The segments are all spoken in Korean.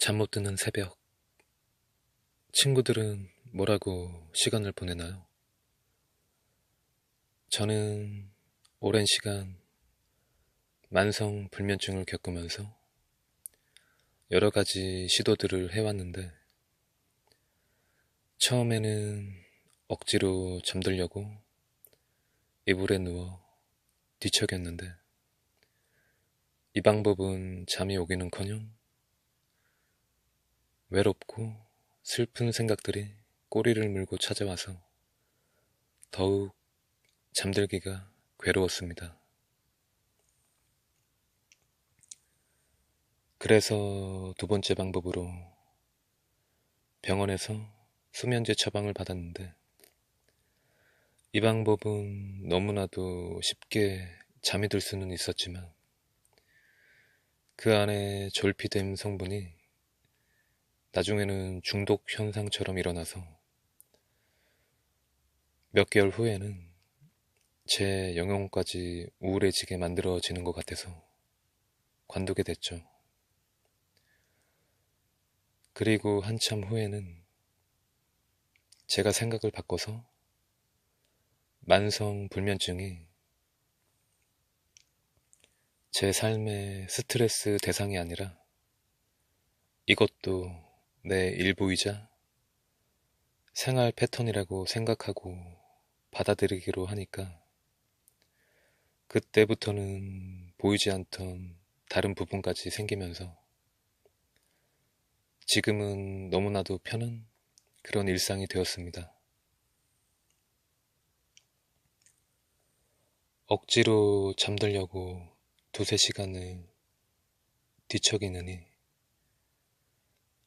잠 못 드는 새벽. 친구들은 뭐라고 시간을 보내나요? 저는 오랜 시간 만성 불면증을 겪으면서 여러 가지 시도들을 해왔는데, 처음에는 억지로 잠들려고 이불에 누워 뒤척였는데, 이 방법은 잠이 오기는커녕 외롭고 슬픈 생각들이 꼬리를 물고 찾아와서 더욱 잠들기가 괴로웠습니다. 그래서 두 번째 방법으로 병원에서 수면제 처방을 받았는데, 이 방법은 너무나도 쉽게 잠이 들 수는 있었지만 그 안에 졸피뎀 성분이 나중에는 중독 현상처럼 일어나서 몇 개월 후에는 제 영혼까지 우울해지게 만들어지는 것 같아서 관두게 됐죠. 그리고 한참 후에는 제가 생각을 바꿔서 만성 불면증이 제 삶의 스트레스 대상이 아니라 이것도 내 일부이자 생활 패턴이라고 생각하고 받아들이기로 하니까, 그때부터는 보이지 않던 다른 부분까지 생기면서 지금은 너무나도 편한 그런 일상이 되었습니다. 억지로 잠들려고 두세 시간을 뒤척이느니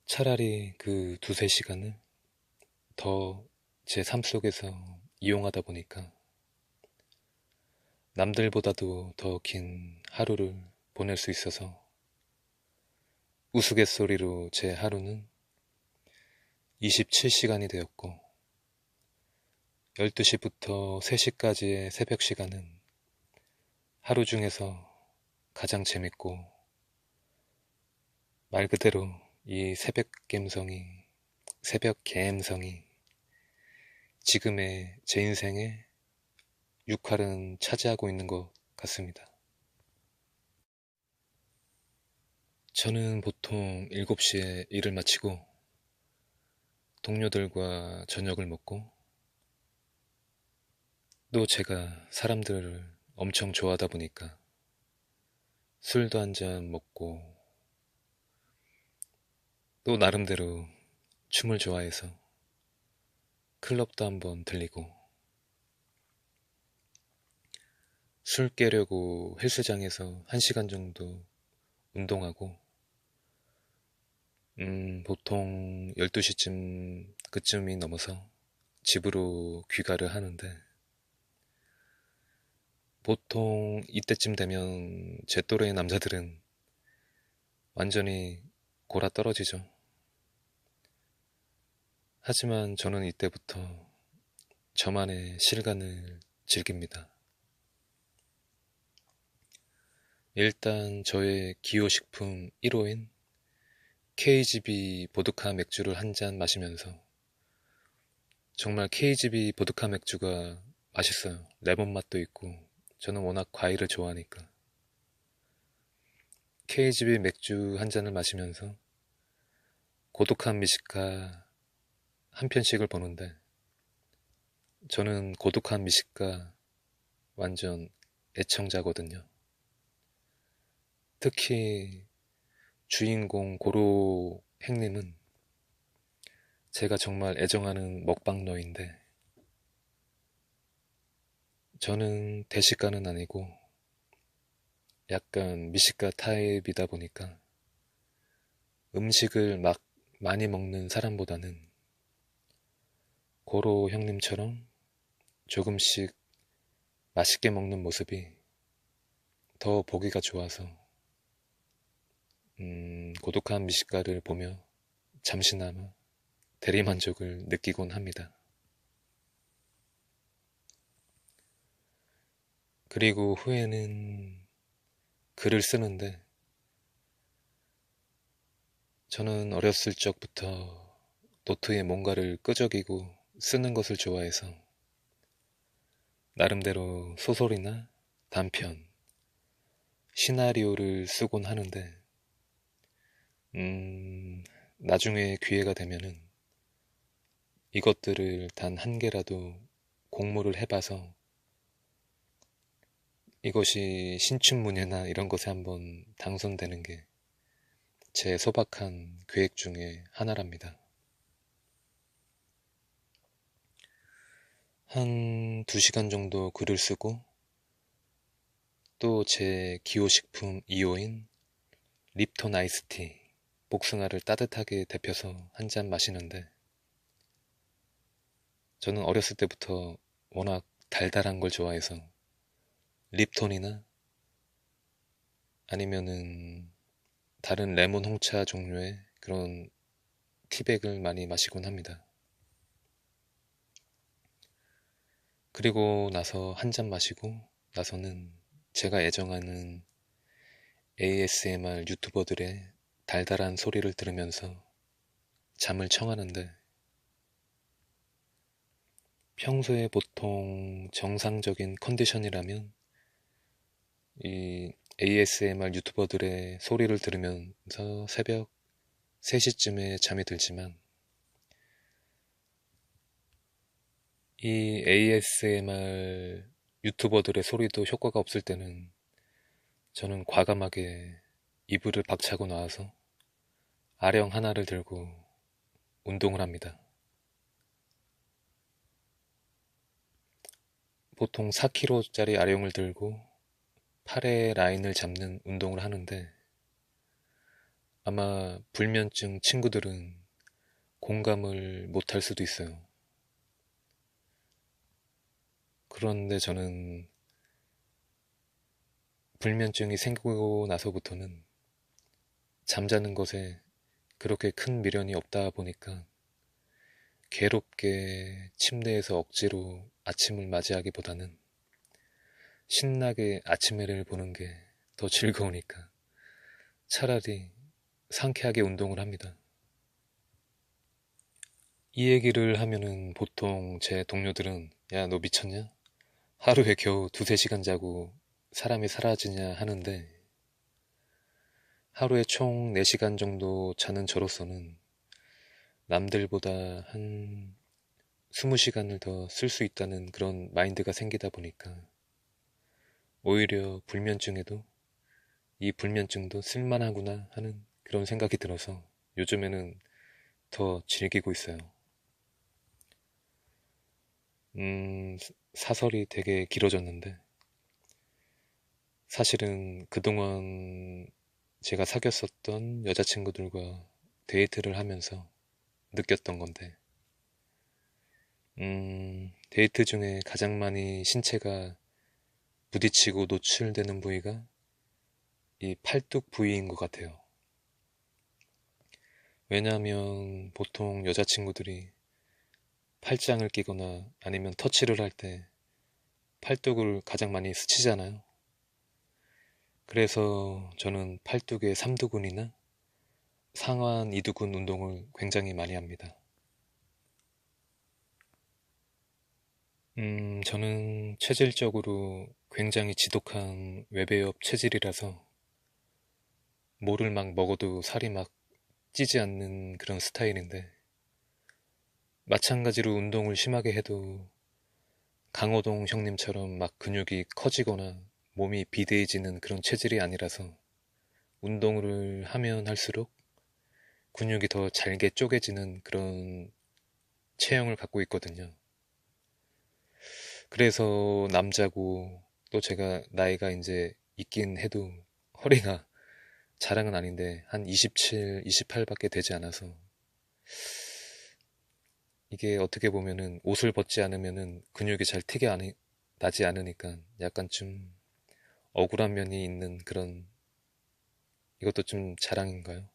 차라리 그 두세 시간을 더 제 삶 속에서 이용하다 보니까 남들보다도 더 긴 하루를 보낼 수 있어서 우스갯소리로 제 하루는 27시간이 되었고, 12시부터 3시까지의 새벽 시간은 하루 중에서 가장 재밌고, 말 그대로 이 새벽 갬성이 지금의 제 인생의 역할은 차지하고 있는 것 같습니다. 저는 보통 7시에 일을 마치고 동료들과 저녁을 먹고, 또 제가 사람들을 엄청 좋아하다 보니까 술도 한 잔 먹고, 또 나름대로 춤을 좋아해서 클럽도 한번 들리고, 술 깨려고 헬스장에서 1시간 정도 운동하고, 보통 12시쯤 그쯤이 넘어서 집으로 귀가를 하는데, 보통 이때쯤 되면 제 또래의 남자들은 완전히 골아 떨어지죠. 하지만 저는 이때부터 저만의 시간을 즐깁니다. 일단 저의 기호식품 1호인 KGB 보드카 맥주를 한 잔 마시면서, 정말 KGB 보드카 맥주가 맛있어요. 레몬 맛도 있고, 저는 워낙 과일을 좋아하니까. KGB 맥주 한 잔을 마시면서 고독한 미식가 한 편씩을 보는데, 저는 고독한 미식가 완전 애청자거든요. 특히 주인공 고로 행님은 제가 정말 애정하는 먹방러인데, 저는 대식가는 아니고 약간 미식가 타입이다 보니까 음식을 막 많이 먹는 사람보다는 고로 형님처럼 조금씩 맛있게 먹는 모습이 더 보기가 좋아서 고독한 미식가를 보며 잠시나마 대리만족을 느끼곤 합니다. 그리고 후에는 글을 쓰는데, 저는 어렸을 적부터 노트에 뭔가를 끄적이고 쓰는 것을 좋아해서 나름대로 소설이나 단편, 시나리오를 쓰곤 하는데, 나중에 기회가 되면은 이것들을 단 한 개라도 공모를 해봐서 이것이 신춘문예나 이런 것에 한번 당선되는 게 제 소박한 계획 중에 하나랍니다. 한 2시간 정도 글을 쓰고 또 제 기호식품 2호인 립톤 아이스티 복숭아를 따뜻하게 데펴서 한 잔 마시는데, 저는 어렸을 때부터 워낙 달달한 걸 좋아해서 립톤이나 아니면은 다른 레몬 홍차 종류의 그런 티백을 많이 마시곤 합니다. 그리고 나서 한 잔 마시고 나서는 제가 애정하는 ASMR 유튜버들의 달달한 소리를 들으면서 잠을 청하는데, 평소에 보통 정상적인 컨디션이라면 이 ASMR 유튜버들의 소리를 들으면서 새벽 3시쯤에 잠이 들지만, 이 ASMR 유튜버들의 소리도 효과가 없을 때는 저는 과감하게 이불을 박차고 나와서 아령 하나를 들고 운동을 합니다. 보통 4kg짜리 아령을 들고 팔의 라인을 잡는 운동을 하는데, 아마 불면증 친구들은 공감을 못할 수도 있어요. 그런데 저는 불면증이 생기고 나서부터는 잠자는 것에 그렇게 큰 미련이 없다 보니까 괴롭게 침대에서 억지로 아침을 맞이하기보다는 신나게 아침해를 보는 게 더 즐거우니까 차라리 상쾌하게 운동을 합니다. 이 얘기를 하면은 보통 제 동료들은 야, 너 미쳤냐? 하루에 겨우 2~3시간 자고 사람이 사라지냐 하는데, 하루에 총 4시간 정도 자는 저로서는 남들보다 한 20시간을 더 쓸 수 있다는 그런 마인드가 생기다 보니까 오히려 불면증에도 이 불면증도 쓸만하구나 하는 그런 생각이 들어서 요즘에는 더 즐기고 있어요. 사설이 되게 길어졌는데, 사실은 그동안 제가 사귀었었던 여자친구들과 데이트를 하면서 느꼈던 건데, 데이트 중에 가장 많이 신체가 부딪히고 노출되는 부위가 이 팔뚝 부위인 것 같아요. 왜냐하면 보통 여자친구들이 팔짱을 끼거나 아니면 터치를 할 때 팔뚝을 가장 많이 스치잖아요. 그래서 저는 팔뚝의 삼두근이나 상완 이두근 운동을 굉장히 많이 합니다. 저는 체질적으로 굉장히 지독한 외배업 체질이라서 뭐를 막 먹어도 살이 막 찌지 않는 그런 스타일인데, 마찬가지로 운동을 심하게 해도 강호동 형님처럼 막 근육이 커지거나 몸이 비대해지는 그런 체질이 아니라서 운동을 하면 할수록 근육이 더 잘게 쪼개지는 그런 체형을 갖고 있거든요. 그래서 남자고 또 제가 나이가 이제 있긴 해도 허리가 자랑은 아닌데 한 27, 28밖에 되지 않아서 이게 어떻게 보면은 옷을 벗지 않으면은 근육이 잘 나지 않으니까 약간 좀 억울한 면이 있는 그런, 이것도 좀 자랑인가요?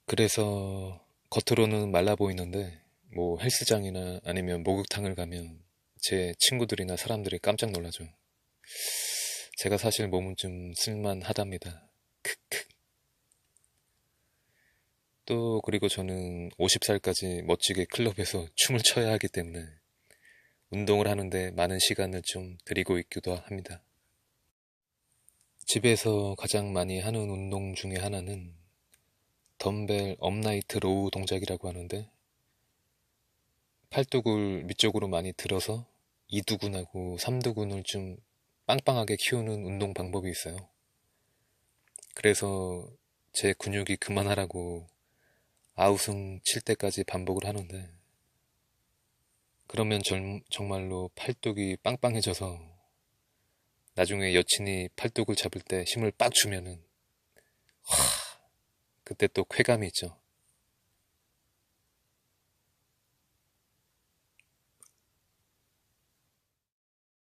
그래서 겉으로는 말라 보이는데 뭐 헬스장이나 아니면 목욕탕을 가면 제 친구들이나 사람들이 깜짝 놀라죠. 제가 사실 몸은 좀 쓸만하답니다. 크크. 또 그리고 저는 50살까지 멋지게 클럽에서 춤을 춰야 하기 때문에 운동을 하는데 많은 시간을 좀 들이고 있기도 합니다. 집에서 가장 많이 하는 운동 중에 하나는 덤벨 업라이트 로우 동작이라고 하는데, 팔뚝을 위쪽으로 많이 들어서 이두근하고 삼두근을 좀 빵빵하게 키우는 운동 방법이 있어요. 그래서 제 근육이 그만하라고 아우성 칠 때까지 반복을 하는데, 그러면 정말로 팔뚝이 빵빵해져서 나중에 여친이 팔뚝을 잡을 때 힘을 빡 주면은 그때 또 쾌감이 있죠.